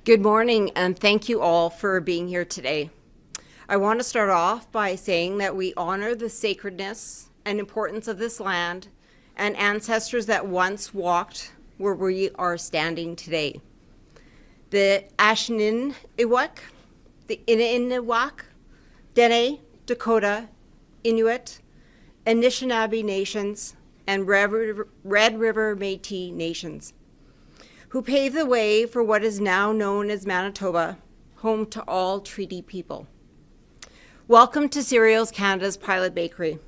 Good morning, and thank you all for being here today. I want to start off by saying that we honor the sacredness and importance of this land and ancestors that once walked where we are standing today. The Anishinaabe, the Inainawak, Dene, Dakota, Inuit, Anishinaabe nations, and Red River Métis nations, who paved the way for what is now known as Manitoba, home to all treaty people. Welcome to Cereals Canada's Pilot Bakery.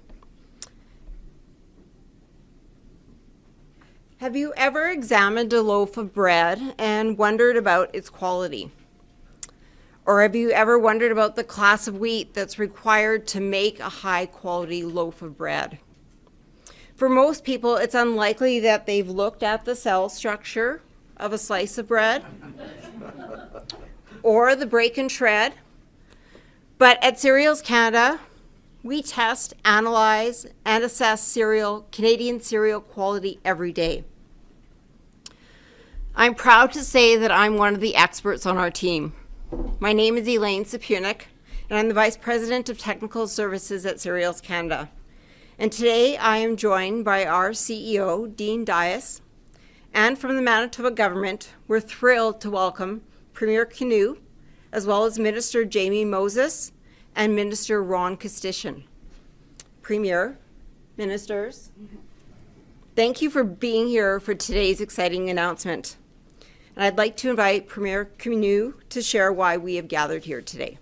Have you ever examined a loaf of bread and wondered about its quality? Or have you ever wondered about the class of wheat that's required to make a high-quality loaf of bread? For most people, it's unlikely that they've looked at the cell structure of a slice of bread or the break and shred. But at Cereals Canada, we test, analyze, and assess Canadian cereal quality every day. I'm proud to say that I'm one of the experts on our team. My name is Elaine Sapunik, and I'm the Vice President of Technical Services at Cereals Canada. And today I am joined by our CEO, Dean Dias, and from the Manitoba government, we're thrilled to welcome Premier Kinew, as well as Minister Jamie Moses and Minister Ron Kostyshyn. Premier, ministers, thank you for being here for today's exciting announcement. And I'd like to invite Premier Kinew to share why we have gathered here today.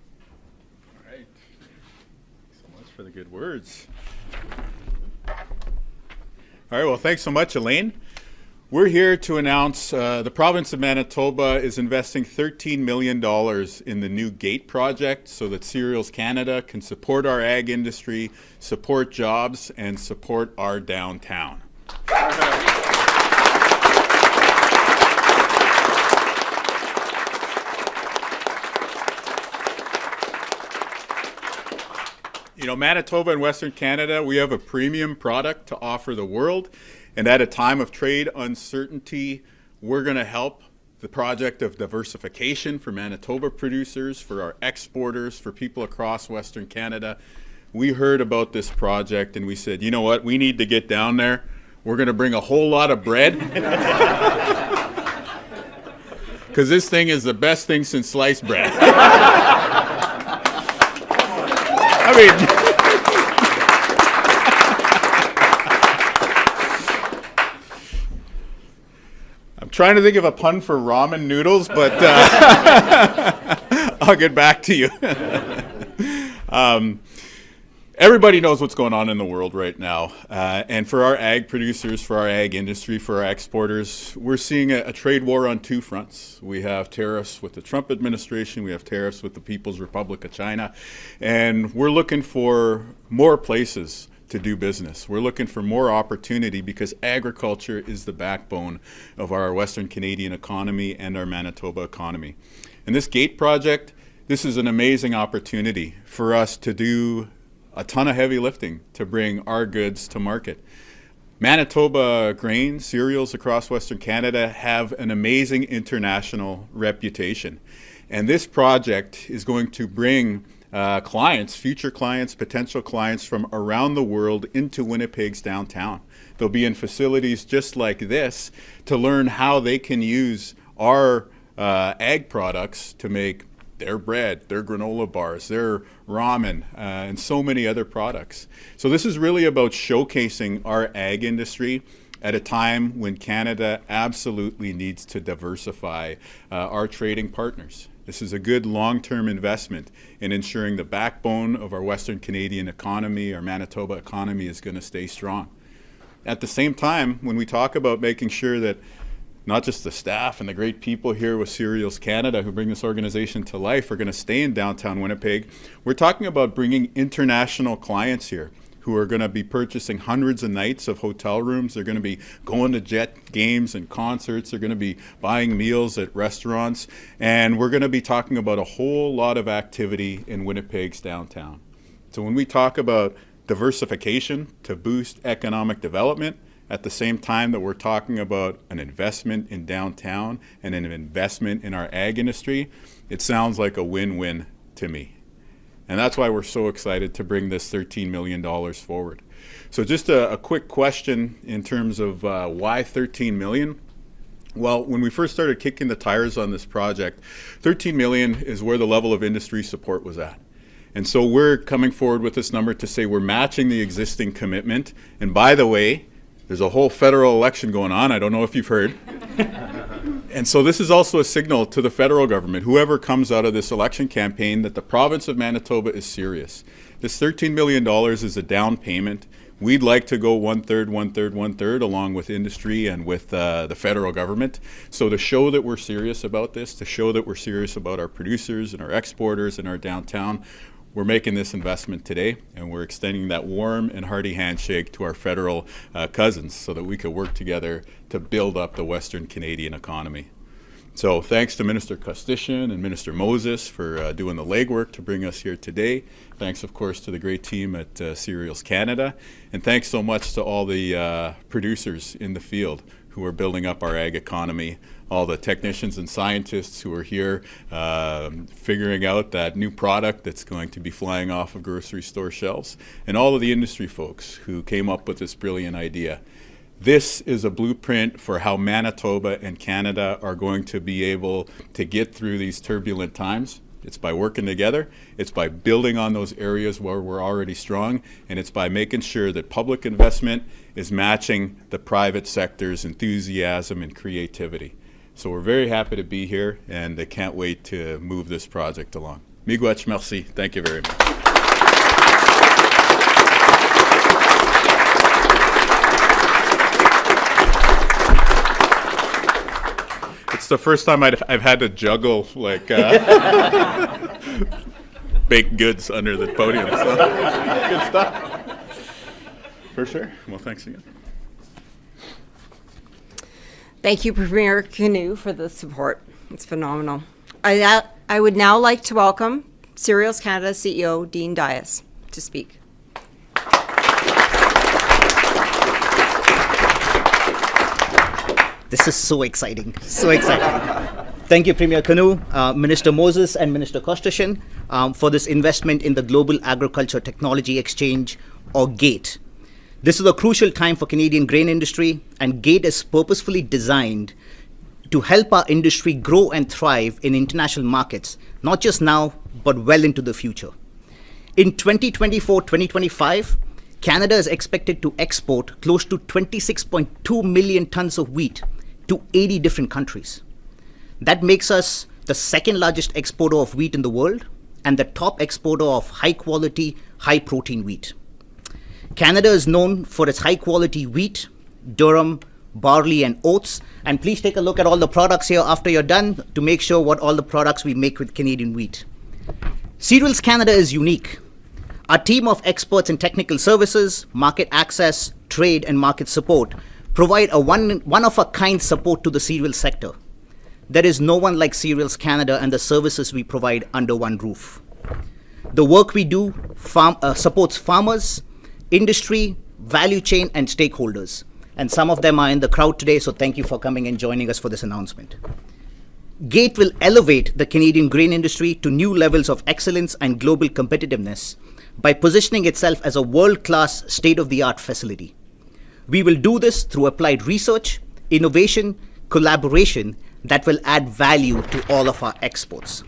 All right. Thanks so much for the good words. All right, well, thanks so much, Elaine. We're here to announce the province of Manitoba is investing $13 million in the new gate project so that Cereals Canada can support our ag industry, support jobs, and support our downtown. You know, Manitoba and Western Canada, we have a premium product to offer the world. And at a time of trade uncertainty, we're going to help the project of diversification for Manitoba producers, for our exporters, for people across Western Canada. We heard about this project and we said, you know what, we need to get down there. We're going to bring a whole lot of bread. Because this thing is the best thing since sliced bread. I mean... Trying to think of a pun for ramen noodles, but I'll get back to you. Everybody knows what's going on in the world right now. And for our ag producers, for our ag industry, for our exporters, we're seeing a trade war on two fronts. We have tariffs with the Trump administration. We have tariffs with the People's Republic of China. And we're looking for more places to do business. We're looking for more opportunity because agriculture is the backbone of our Western Canadian economy and our Manitoba economy. And this gate project, this is an amazing opportunity for us to do a ton of heavy lifting to bring our goods to market. Manitoba grain, cereals across Western Canada have an amazing international reputation. And this project is going to bring clients, future clients, potential clients from around the world into Winnipeg's downtown. They'll be in facilities just like this to learn how they can use our ag products to make their bread, their granola bars, their ramen, and so many other products. So this is really about showcasing our ag industry at a time when Canada absolutely needs to diversify our trading partners. This is a good long-term investment in ensuring the backbone of our Western Canadian economy, our Manitoba economy, is going to stay strong. At the same time, when we talk about making sure that not just the staff and the great people here with Cereals Canada who bring this organization to life are going to stay in downtown Winnipeg, we're talking about bringing international clients here who are going to be purchasing hundreds of nights of hotel rooms. They're going to be going to Jet games and concerts. They're going to be buying meals at restaurants. And we're going to be talking about a whole lot of activity in Winnipeg's downtown. So when we talk about diversification to boost economic development, at the same time that we're talking about an investment in downtown and an investment in our ag industry, it sounds like a win-win to me. And that's why we're so excited to bring this $13 million forward. So just a quick question in terms of why $13 million? Well, when we first started kicking the tires on this project, $13 million is where the level of industry support was at. And so we're coming forward with this number to say we're matching the existing commitment. And by the way, there's a whole federal election going on. I don't know if you've heard. And so this is also a signal to the federal government, whoever comes out of this election campaign, that the province of Manitoba is serious. This $13 million is a down payment. We'd like to go one-third, one-third, one-third, along with industry and with the federal government. So to show that we're serious about this, to show that we're serious about our producers and our exporters and our downtown, we're making this investment today, and we're extending that warm and hearty handshake to our federal cousins so that we could work together to build up the Western Canadian economy. So thanks to Minister Kostyshyn and Minister Moses for doing the legwork to bring us here today. Thanks, of course, to the great team at Cereals Canada. And thanks so much to all the producers in the field who are building up our ag economy, all the technicians and scientists who are here figuring out that new product that's going to be flying off of grocery store shelves, and all of the industry folks who came up with this brilliant idea. This is a blueprint for how Manitoba and Canada are going to be able to get through these turbulent times. It's by working together, it's by building on those areas where we're already strong, and it's by making sure that public investment is matching the private sector's enthusiasm and creativity. So we're very happy to be here, and I can't wait to move this project along. Miigwech, merci. Thank you very much. It's the first time I've had to juggle like baked goods under the podium. So good stuff. For sure. Well, thanks again. Thank you, Premier Kinew, for the support. It's phenomenal. I would now like to welcome Cereals Canada CEO Dean Dias to speak. This is so exciting, so exciting. Thank you, Premier Kinew, Minister Moses and Minister Kostyshyn for this investment in the Global Agriculture Technology Exchange, or GATE. This is a crucial time for Canadian grain industry, and GATE is purposefully designed to help our industry grow and thrive in international markets, not just now, but well into the future. In 2024-2025, Canada is expected to export close to 26.2 million tons of wheat to 80 different countries. That makes us the second largest exporter of wheat in the world and the top exporter of high quality, high protein wheat. Canada is known for its high quality wheat, durum, barley and oats. And please take a look at all the products here after you're done to make sure what all the products we make with Canadian wheat. Cereals Canada is unique. Our team of experts in technical services, market access, trade and market support provide a one-of-a-kind support to the cereal sector. There is no one like Cereals Canada and the services we provide under one roof. The work we do supports farmers, industry, value chain, and stakeholders. And some of them are in the crowd today, so thank you for coming and joining us for this announcement. GATE will elevate the Canadian grain industry to new levels of excellence and global competitiveness by positioning itself as a world-class, state-of-the-art facility. We will do this through applied research, innovation, collaboration that will add value to all of our exports.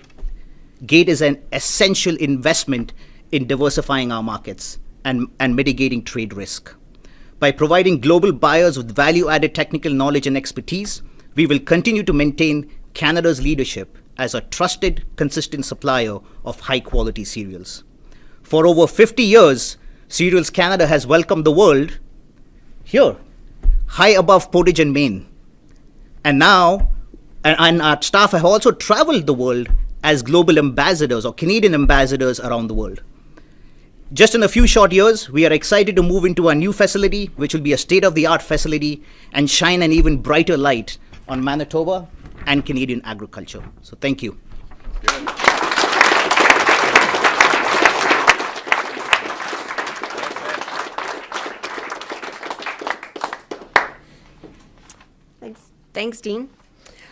GATE is an essential investment in diversifying our markets and mitigating trade risk. By providing global buyers with value-added technical knowledge and expertise, we will continue to maintain Canada's leadership as a trusted, consistent supplier of high-quality cereals. For over 50 years, Cereals Canada has welcomed the world here, high above Portage and Maine. And now, and our staff have also traveled the world as global ambassadors or Canadian ambassadors around the world. Just in a few short years, we are excited to move into a new facility, which will be a state-of-the-art facility and shine an even brighter light on Manitoba and Canadian agriculture. So thank you. Good. Thanks, Dean.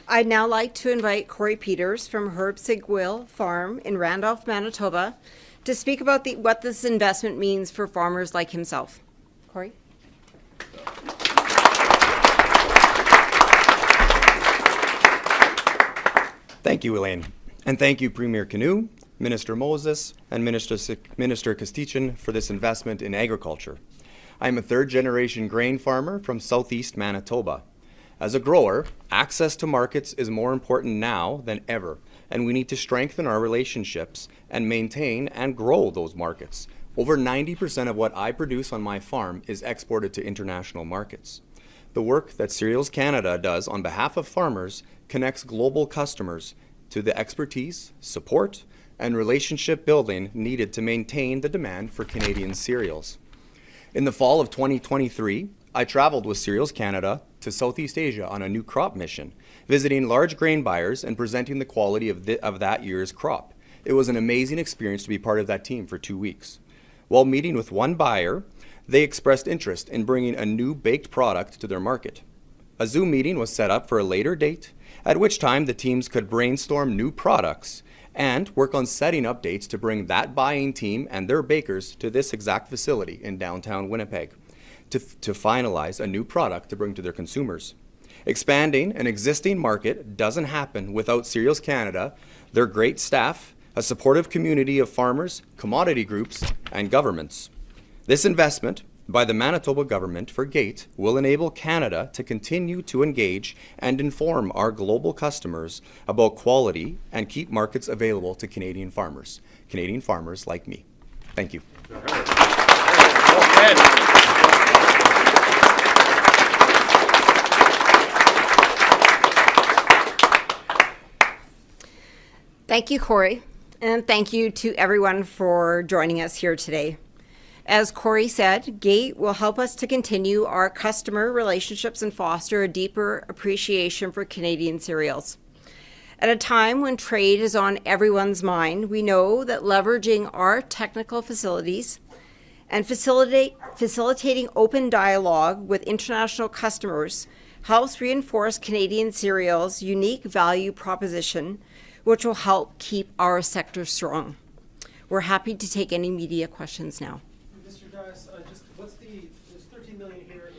I'd now like to invite Corey Peters from Herbsigwil Farm in Randolph, Manitoba, to speak about what this investment means for farmers like himself. Corey? Thank you, Elaine. And thank you, Premier Kinew, Minister Moses, and Minister Kostyshyn for this investment in agriculture. I am a third-generation grain farmer from southeast Manitoba. As a grower, access to markets is more important now than ever, and we need to strengthen our relationships and maintain and grow those markets. Over 90% of what I produce on my farm is exported to international markets. The work that Cereals Canada does on behalf of farmers connects global customers to the expertise, support, and relationship building needed to maintain the demand for Canadian cereals. In the fall of 2023, I traveled with Cereals Canada to Southeast Asia on a new crop mission, visiting large grain buyers and presenting the quality of that year's crop. It was an amazing experience to be part of that team for 2 weeks. While meeting with one buyer, they expressed interest in bringing a new baked product to their market. A Zoom meeting was set up for a later date, at which time the teams could brainstorm new products and work on setting up dates to bring that buying team and their bakers to this exact facility in downtown Winnipeg to finalize a new product to bring to their consumers. Expanding an existing market doesn't happen without Cereals Canada, their great staff, a supportive community of farmers, commodity groups, and governments. This investment by the Manitoba government for GATE will enable Canada to continue to engage and inform our global customers about quality and keep markets available to Canadian farmers like me. Thank you. Thank you, Corey, and thank you to everyone for joining us here today. As Corey said, GATE will help us to continue our customer relationships and foster a deeper appreciation for Canadian cereals. At a time when trade is on everyone's mind, we know that leveraging our technical facilities and facilitating open dialogue with international customers helps reinforce Canadian cereals' unique value proposition, which will help keep our sector strong. We're happy to take any media questions now. Mr. Dias, there's 13 million here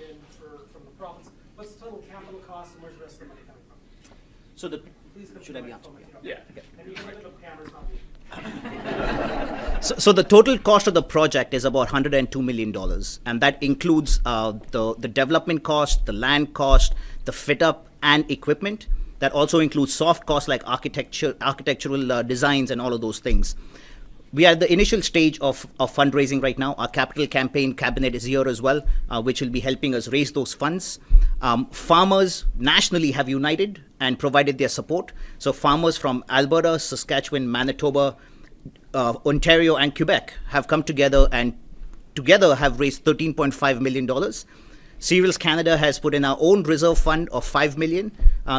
from the province. What's the total capital cost and where's the rest of the money coming from? So Please should I be answering? Yeah. And you can look at the cameras, not me. So the total cost of the project is about $102 million, and that includes the development cost, the land cost, the fit up and equipment. That also includes soft costs like architectural designs and all of those things. We are at the initial stage of fundraising right now. Our capital campaign cabinet is here as well, which will be helping us raise those funds. Farmers nationally have united and provided their support. So farmers from Alberta, Saskatchewan, Manitoba, Ontario, and Quebec have come together and together have raised $13.5 million. Cereals Canada has put in our own reserve fund of $5 million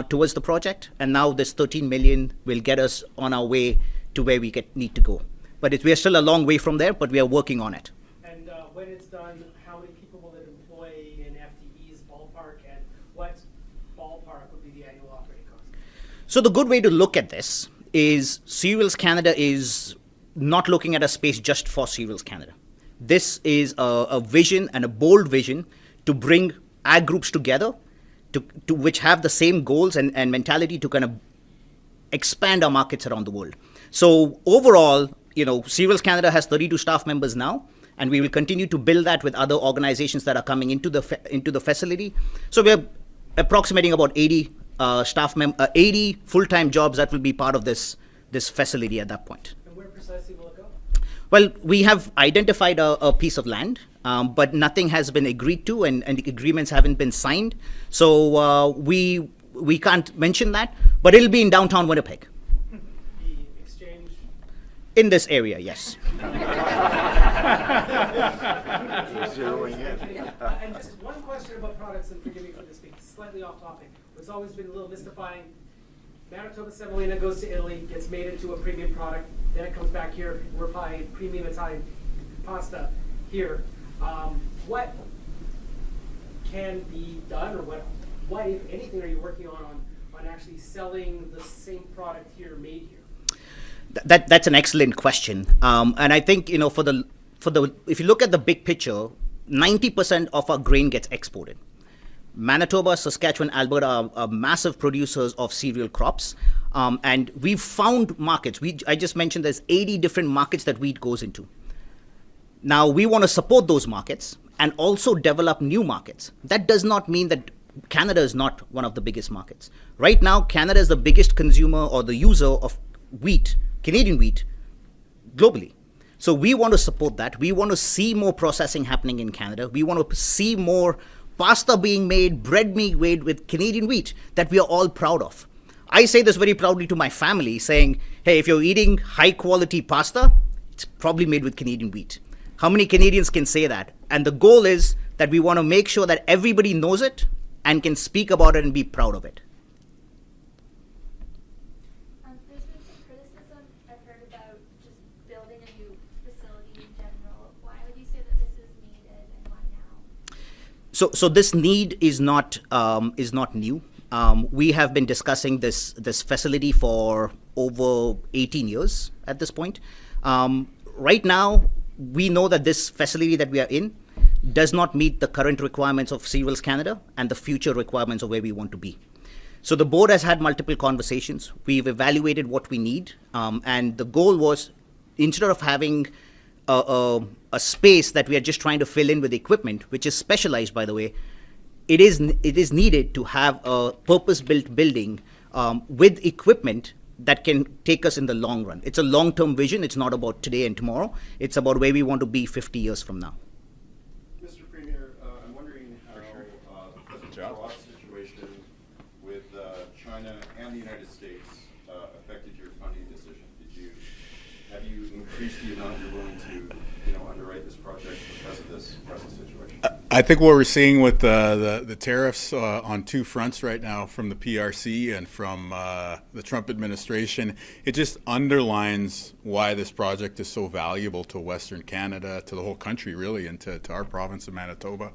towards the project, and now this $13 million will get us on our way to where we need to go. But we are still a long way from there, but we are working on it. And when it's done, how many people will it employ in FTEs ballpark, and what ballpark would be the annual operating cost? So the good way to look at this is Cereals Canada is not looking at a space just for Cereals Canada. This is a vision and a bold vision to bring ag groups together, to which have the same goals and mentality to kind of expand our markets around the world. So overall, Cereals Canada has 32 staff members now, and we will continue to build that with other organizations that are coming into the facility. So we're approximating about 80 80 full-time jobs that will be part of this facility at that point. And where precisely will it go? Well, we have identified a piece of land, but nothing has been agreed to, and agreements haven't been signed. So we can't mention that, but it'll be in downtown Winnipeg. The exchange? In this area, yes. And just one question about products, and forgive me for this being slightly off topic. It's always been a little mystifying. Manitoba semolina goes to Italy, gets made into a premium product, then it comes back here, we're buying premium Italian pasta here. What can be done, or what what, if anything, are you working on actually selling the same product here, made here? That's an excellent question, and I think if you look at the big picture, 90% of our grain gets exported. Manitoba, Saskatchewan, Alberta are massive producers of cereal crops, and we've found markets. I just mentioned there's 80 different markets that wheat goes into. Now we want to support those markets and also develop new markets. That does not mean that Canada is not one of the biggest markets. Right now, Canada is the biggest consumer or the user of wheat, Canadian wheat, globally. So we want to support that. We want to see more processing happening in Canada. We want to see more pasta being made, bread being made with Canadian wheat that we are all proud of. I say this very proudly to my family, saying, hey, if you're eating high quality pasta, it's probably made with Canadian wheat. How many Canadians can say that? And the goal is that we want to make sure that everybody knows it and can speak about it and be proud of it. There's been some criticism I've heard about just building a new facility in general. Why would you say that this is needed and why now? So this need is not new. We have been discussing this facility for over 18 years at this point. Right now, we know that this facility that we are in does not meet the current requirements of Cereals Canada and the future requirements of where we want to be. So the board has had multiple conversations. We've evaluated what we need, and the goal was, instead of having a space that we are just trying to fill in with equipment, which is specialized, by the way, it is needed to have a purpose-built building with equipment that can take us in the long run. It's a long-term vision. It's not about today and tomorrow. It's about where we want to be 50 years from now. Mr. Premier, I'm wondering how the present war situation with China and the United States affected your funding decision. Have you increased the amount you're willing to underwrite this project because of this present situation? I think what we're seeing with the tariffs on two fronts right now, from the PRC and from the Trump administration, it just underlines why this project is so valuable to Western Canada, to the whole country really, and to our province of Manitoba.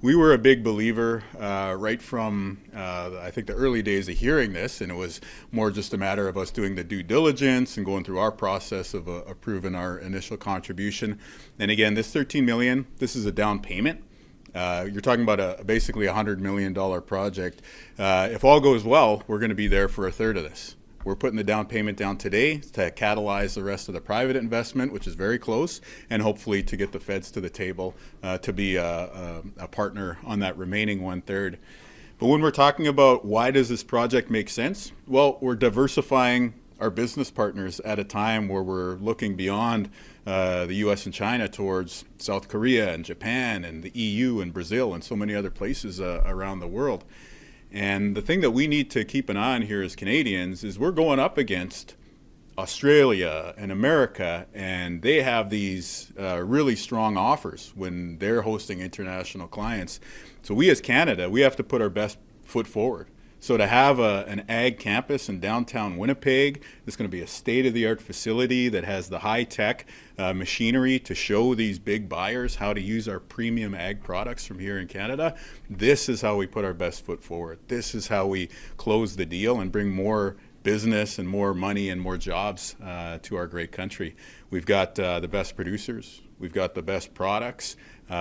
We were a big believer right from, I think, the early days of hearing this, and it was more just a matter of us doing the due diligence and going through our process of approving our initial contribution. And again, this $13 million, this is a down payment. You're talking about basically $100 million project. If all goes well, we're going to be there for a third of this. We're putting the down payment down today to catalyze the rest of the private investment, which is very close, and hopefully to get the feds to the table to be a partner on that remaining one-third. But when we're talking about why does this project make sense, well, we're diversifying our business partners at a time where we're looking beyond the U.S. and China towards South Korea and Japan and the EU and Brazil and so many other places around the world. And the thing that we need to keep an eye on here as Canadians is we're going up against Australia and America, and they have these really strong offers when they're hosting international clients. So we as Canada, we have to put our best foot forward. So to have an ag campus in downtown Winnipeg, it's going to be a state-of-the-art facility that has the high-tech machinery to show these big buyers how to use our premium ag products from here in Canada. This is how we put our best foot forward. This is how we close the deal and bring more business and more money and more jobs to our great country. We've got the best producers. We've got the best products.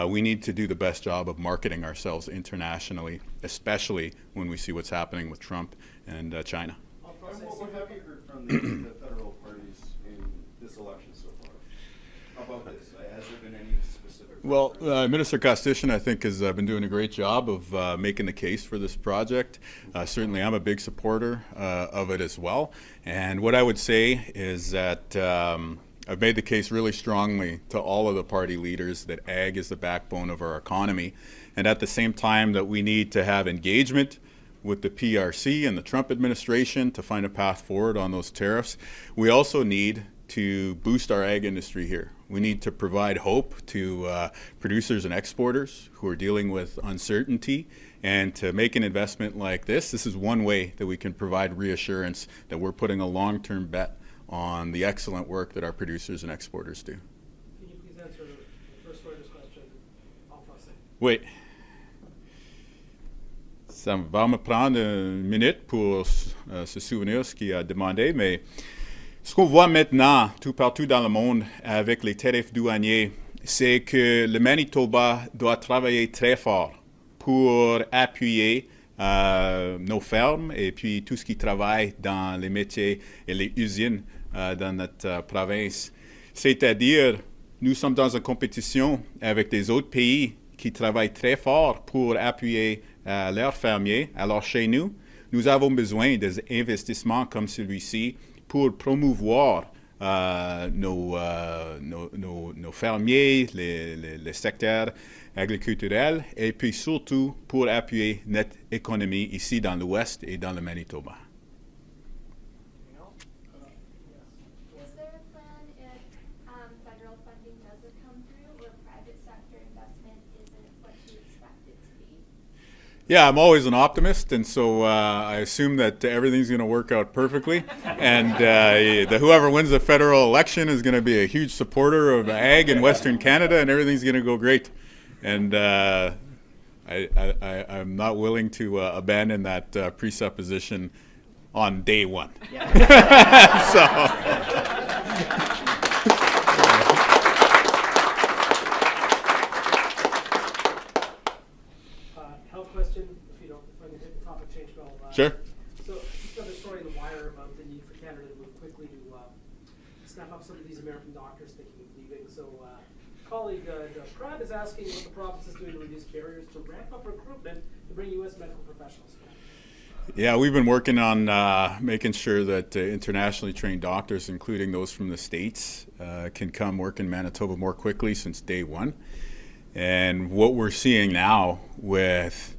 We need to do the best job of marketing ourselves internationally, especially when we see what's happening with Trump and China. What have you heard from the federal parties in this election so far about this? Has there been any specific? Well, Minister Kostyshyn, I think, has been doing a great job of making the case for this project. Certainly, I'm a big supporter of it as well. And what I would say is that I've made the case really strongly to all of the party leaders that ag is the backbone of our economy, and at the same time that we need to have engagement with the PRC and the Trump administration to find a path forward on those tariffs. We also need to boost our ag industry here. We need to provide hope to producers and exporters who are dealing with uncertainty, and to make an investment like this is one way that we can provide reassurance that we're putting a long-term bet on the excellent work that our producers and exporters do. Can you please answer the first writer's question? Wait. Ça va me prendre une minute pour se souvenir ce qu'il a demandé, mais ce qu'on voit maintenant tout partout dans le monde avec les tarifs douaniers, c'est que le Manitoba doit travailler très fort pour appuyer nos fermes et puis tout ce qui travaille dans les métiers et les usines dans notre province. C'est-à-dire, nous sommes dans une compétition avec des autres pays qui travaillent très fort pour appuyer leurs fermiers. Alors chez nous, nous avons besoin des investissements comme celui-ci pour promouvoir nos fermiers, les secteurs agriculturels et puis surtout pour appuyer notre économie ici dans l'Ouest et dans le Manitoba. Is there a plan if federal funding doesn't come through or private sector investment isn't what you expect it to be? Yeah, I'm always an optimist, and so I assume that everything's going to work out perfectly. And whoever wins the federal election is going to be a huge supporter of ag in Western Canada, and everything's going to go great. And I'm not willing to abandon that presupposition on day one. So. Health question, if I can hit the topic change, Bill. Sure. So, just another story in the wire about the need for Canada to move quickly to snap up some of these American doctors thinking of leaving. So, colleague Pratt is asking what the province is doing to reduce barriers to ramp up recruitment to bring U.S. medical professionals. Yeah, we've been working on making sure that internationally trained doctors, including those from the States, can come work in Manitoba more quickly since day one. And what we're seeing now with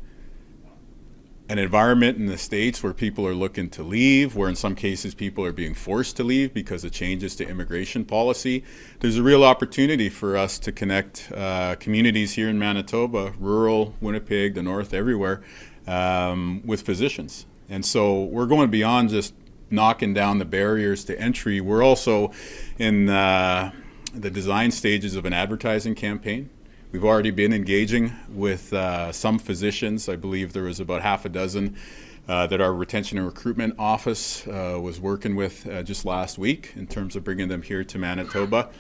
an environment in the States where people are looking to leave, where in some cases people are being forced to leave because of changes to immigration policy, there's a real opportunity for us to connect communities here in Manitoba, rural, Winnipeg, the north, everywhere, with physicians. And so we're going beyond just knocking down the barriers to entry. We're also in the design stages of an advertising campaign. We've already been engaging with some physicians. I believe there was about half a dozen that our retention and recruitment office was working with just last week in terms of bringing them here to Manitoba.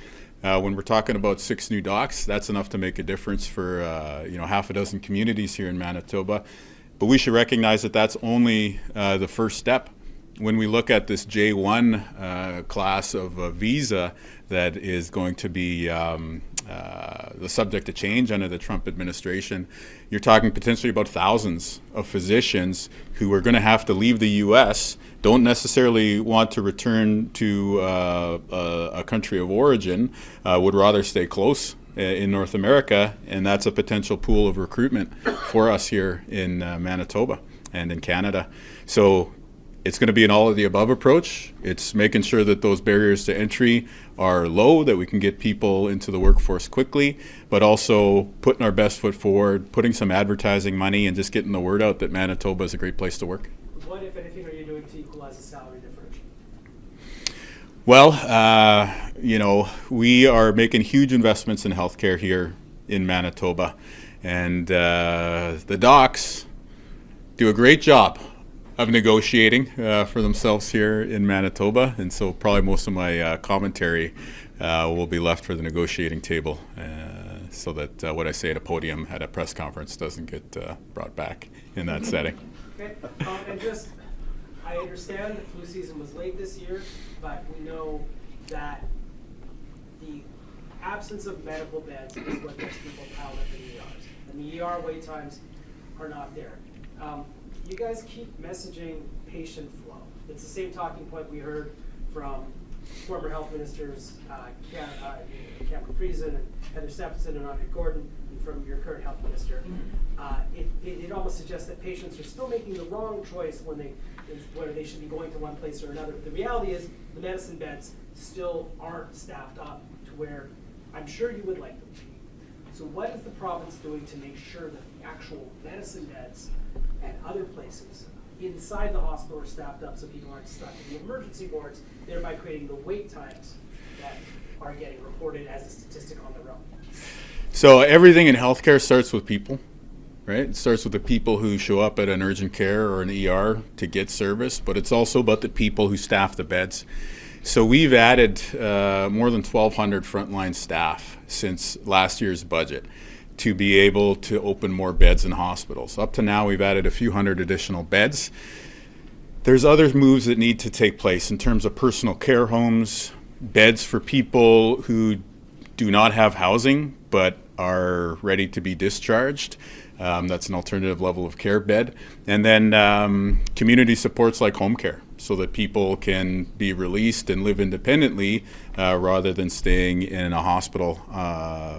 When we're talking about 6 new docs, that's enough to make a difference for half a dozen communities here in Manitoba. But we should recognize that that's only the first step. When we look at this J1 class of visa that is going to be the subject of change under the Trump administration, you're talking potentially about thousands of physicians who are going to have to leave the U.S., don't necessarily want to return to a country of origin, would rather stay close in North America, and that's a potential pool of recruitment for us here in Manitoba and in Canada. So it's going to be an all of the above approach. It's making sure that those barriers to entry are low, that we can get people into the workforce quickly, but also putting our best foot forward, putting some advertising money, and just getting the word out that Manitoba is a great place to work. What, if anything, are you doing to equalize the salary differential? Well, we are making huge investments in healthcare here in Manitoba, and the docs do a great job of negotiating for themselves here in Manitoba, and so probably most of my commentary will be left for the negotiating table, so that what I say at a podium at a press conference doesn't get brought back in that setting. Okay, and just, I understand the flu season was late this year, but we know that the absence of medical beds is what makes people piled up in ERs, and the ER wait times are not there. You guys keep messaging patient flow. It's the same talking point we heard from former health ministers Cameron Friesen and Heather Stephenson and Andre Gordon, and from your current health minister. It almost suggests that patients are still making the wrong choice whether they should be going to one place or another. The reality is the medicine beds still aren't staffed up to where I'm sure you would like them to be. So what is the province doing to make sure that the actual medicine beds and other places inside the hospital are staffed up so people aren't stuck in the emergency wards, thereby creating the wait times that are getting reported as a statistic on their own? So everything in healthcare starts with people. right? It starts with the people who show up at an urgent care or an ER to get service, but it's also about the people who staff the beds. So we've added more than 1,200 frontline staff since last year's budget to be able to open more beds in hospitals. Up to now, we've added a few hundred additional beds. There's other moves that need to take place in terms of personal care homes, beds for people who do not have housing but are ready to be discharged. That's an alternative level of care bed. And then community supports like home care, so that people can be released and live independently rather than staying in a hospital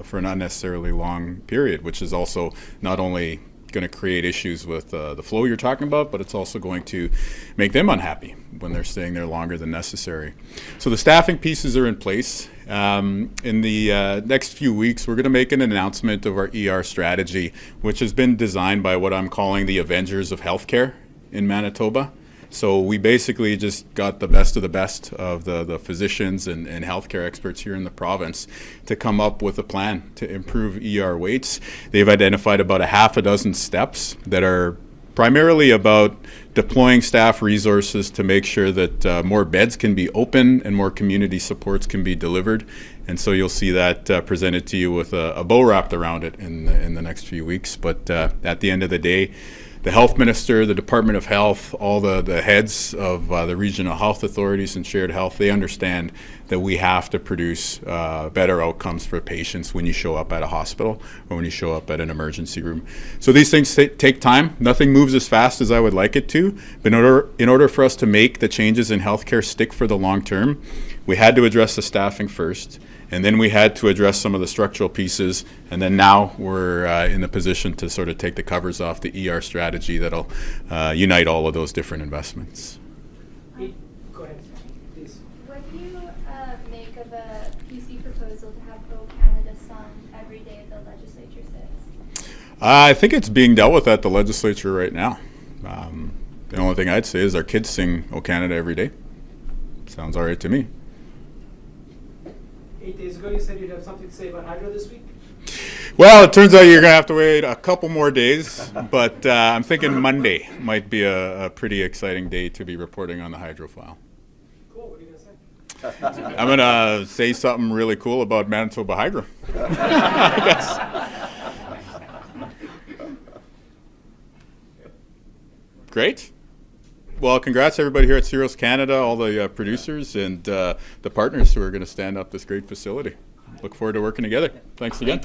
for an unnecessarily long period, which is also not only going to create issues with the flow you're talking about, but it's also going to make them unhappy when they're staying there longer than necessary. So the staffing pieces are in place. In the next few weeks, we're going to make an announcement of our ER strategy, which has been designed by what I'm calling the Avengers of Healthcare in Manitoba. So we basically just got the best of the physicians and healthcare experts here in the province to come up with a plan to improve ER waits. They've identified about a half a dozen steps that are primarily about deploying staff resources to make sure that more beds can be open and more community supports can be delivered. And so you'll see that presented to you with a bow wrapped around it in the next few weeks. But at the end of the day, the health minister, the Department of Health, all the heads of the regional health authorities and shared health, they understand that we have to produce better outcomes for patients when you show up at a hospital or when you show up at an emergency room. So these things take time. Nothing moves as fast as I would like it to. But in order for us to make the changes in healthcare stick for the long term, we had to address the staffing first. And then we had to address some of the structural pieces, and then now we're in the position to sort of take the covers off the ER strategy that'll unite all of those different investments. Go ahead, please. What do you make of a PC proposal to have O Canada sung every day the legislature sits? I think it's being dealt with at the legislature right now. The only thing I'd say is our kids sing O Canada every day. Sounds all right to me. 8 days ago, you said you'd have something to say about hydro this week? Well, it turns out you're going to have to wait a couple more days, but I'm thinking Monday might be a pretty exciting day to be reporting on the hydro file. Cool, what are you going to say? I'm going to say something really cool about Manitoba Hydro, I guess. Great. Well, congrats everybody here at Cereals Canada, all the producers and the partners who are going to stand up this great facility. Look forward to working together. Thanks again.